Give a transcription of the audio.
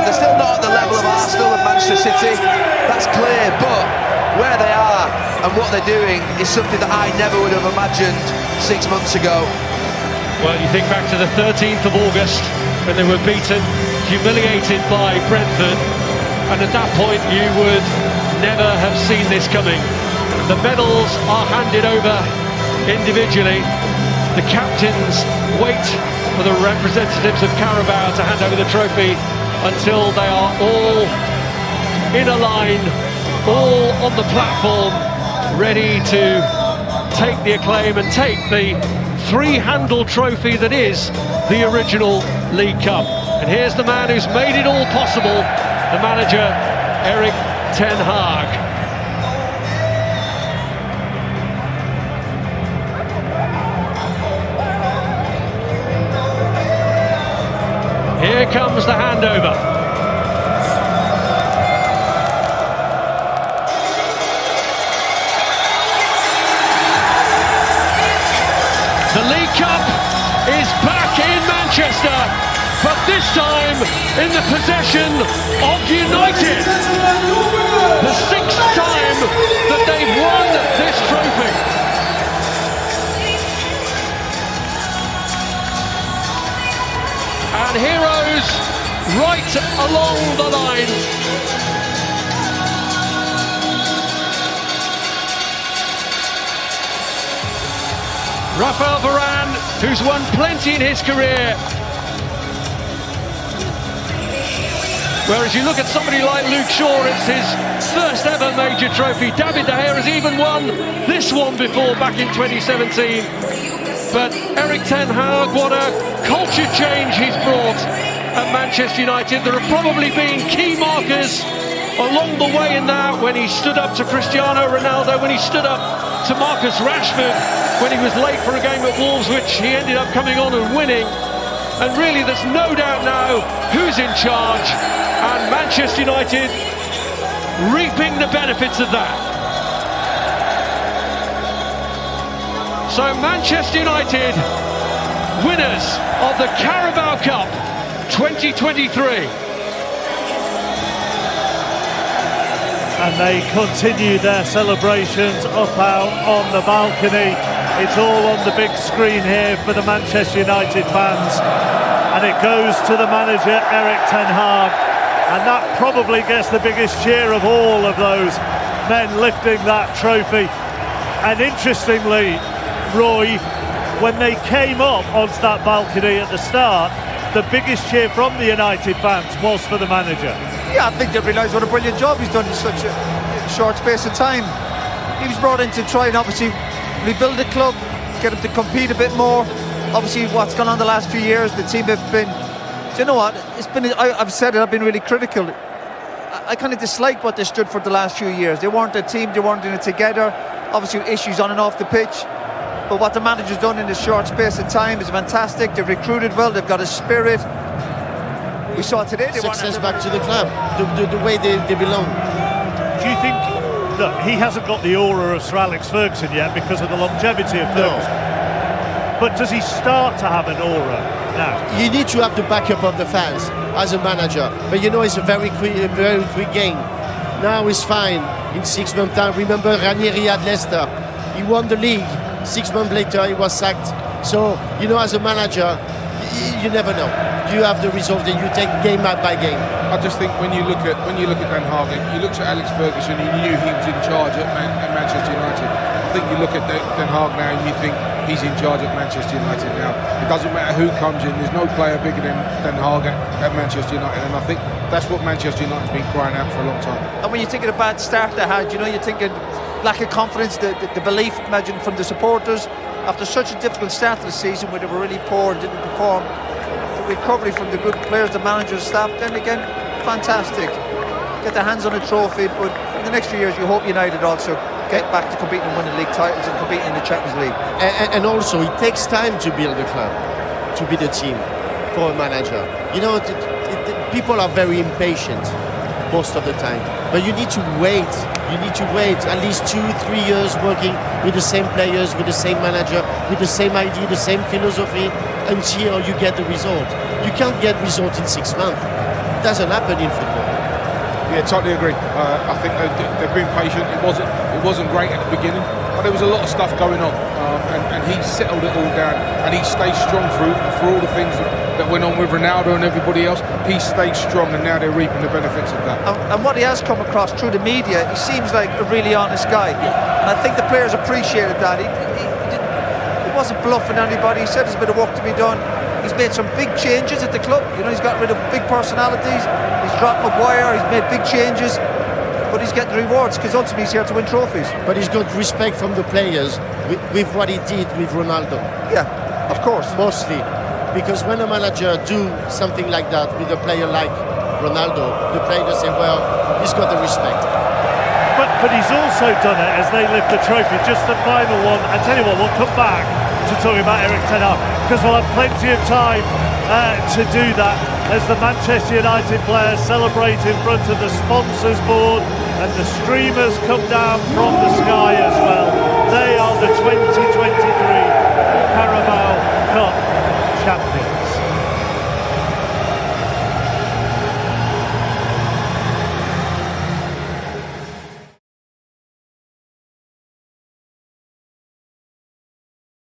They're still not at the level of Arsenal and Manchester City, that's clear, but where they are and what they're doing is something that I never would have imagined 6 months ago. Well, you think back to the 13th of August when they were beaten, humiliated by Brentford, and at that point you would never have seen this coming. The medals are handed over individually. The captains wait for the representatives of Carabao to hand over the trophy until they are all in a line, all on the platform, ready to take the acclaim and take the three-handle trophy that is the original League Cup. And here's the man who's made it all possible, the manager, Erik ten Hag. Here comes the handover. The League Cup is back in Manchester, but this time in the possession of United. The sixth time that they've won this trophy. And heroes right along the line. Raphael Varane, who's won plenty in his career. Whereas you look at somebody like Luke Shaw, it's his first ever major trophy. David De Gea has even won this one before, back in 2017. But Erik ten Hag, what a culture change he's brought at Manchester United. There have probably been key markers along the way in that, when he stood up to Cristiano Ronaldo, when he stood up to Marcus Rashford, when he was late for a game at Wolves, which he ended up coming on and winning. And really, there's no doubt now who's in charge, and Manchester United reaping the benefits of that. So Manchester United, winners of the Carabao Cup 2023. And they continue their celebrations up out on the balcony. It's all on the big screen here for the Manchester United fans. And it goes to the manager, Erik ten Hag. And that probably gets the biggest cheer of all of those men lifting that trophy. And interestingly, Roy, when they came up onto that balcony at the start, the biggest cheer from the United fans was for the manager. Yeah, I think they realise what a brilliant job he's done in such a short space of time. He was brought in to try and obviously rebuild the club, get him to compete a bit more. Obviously, what's gone on the last few years, the team have been, do you know what, it's been, I've said it, I've been really critical. I kind of dislike what they stood for the last few years. They weren't a team, they weren't in it together. Obviously, issues on and off the pitch. But what the manager's done in this short space of time is fantastic. They've recruited well, they've got a spirit. We saw today they success back to the club, the way they belong. Do you think, look, he hasn't got the aura of Sir Alex Ferguson yet because of the longevity of Ferguson. No. But does he start to have an aura now? You need to have the backup of the fans as a manager. But you know, it's a very quick game. Now it's fine. In 6 months' time, remember Ranieri at Leicester. He won the league. 6 months later, he was sacked. So, you know, as a manager, you never know. You have the result that you take game by game. I just think when you look at Ten Hag, you looked at Alex Ferguson, you knew he was in charge at Manchester United. I think you look at Ten Hag now and you think he's in charge at Manchester United now. It doesn't matter who comes in. There's no player bigger than Ten Hag at Manchester United, and I think that's what Manchester United's been crying out for a long time. And when you think of the bad start they had, you know, you're thinking lack of confidence, the belief, imagine, from the supporters after such a difficult start to the season where they were really poor and didn't perform. The recovery from the good players, the manager's staff, then again, fantastic. Get their hands on a trophy, but in the next few years you hope United also get back to competing and winning league titles and competing in the Champions League. And also it takes time to build a club, to build a team for a manager. You know, people are very impatient most of the time, but you need to wait. You need to wait at least 2-3 years working with the same players, with the same manager, with the same idea, the same philosophy, until you get the result. You can't get result in 6 months. doesn't happen in football. Yeah, totally agree. I think they've been patient. It wasn't great at the beginning, but there was a lot of stuff going on, and he settled it all down, and he stayed strong through all the things that went on with Ronaldo and everybody else. He stayed strong, and now they're reaping the benefits of that. And what he has come across through the media, he seems like a really honest guy, and I think the players appreciated that. He wasn't bluffing anybody. He said there's a bit of work to be done. He's made some big changes at the club. You know, he's got rid of big personalities. He's dropped Maguire. He's made big changes, but he's getting the rewards because ultimately he's here to win trophies. But he's got respect from the players with what he did with Ronaldo. Yeah, of course. Mostly, because when a manager do something like that with a player like Ronaldo, the players say, well, he's got the respect. But he's also done it as they lift the trophy. Just the final one. I tell you what, we'll come back to talking about Eric Ten Hag because we'll have plenty of time to do that as the Manchester United players celebrate in front of the sponsors board and the streamers come down from the sky as well. They are the 2023 Carabao Cup champions.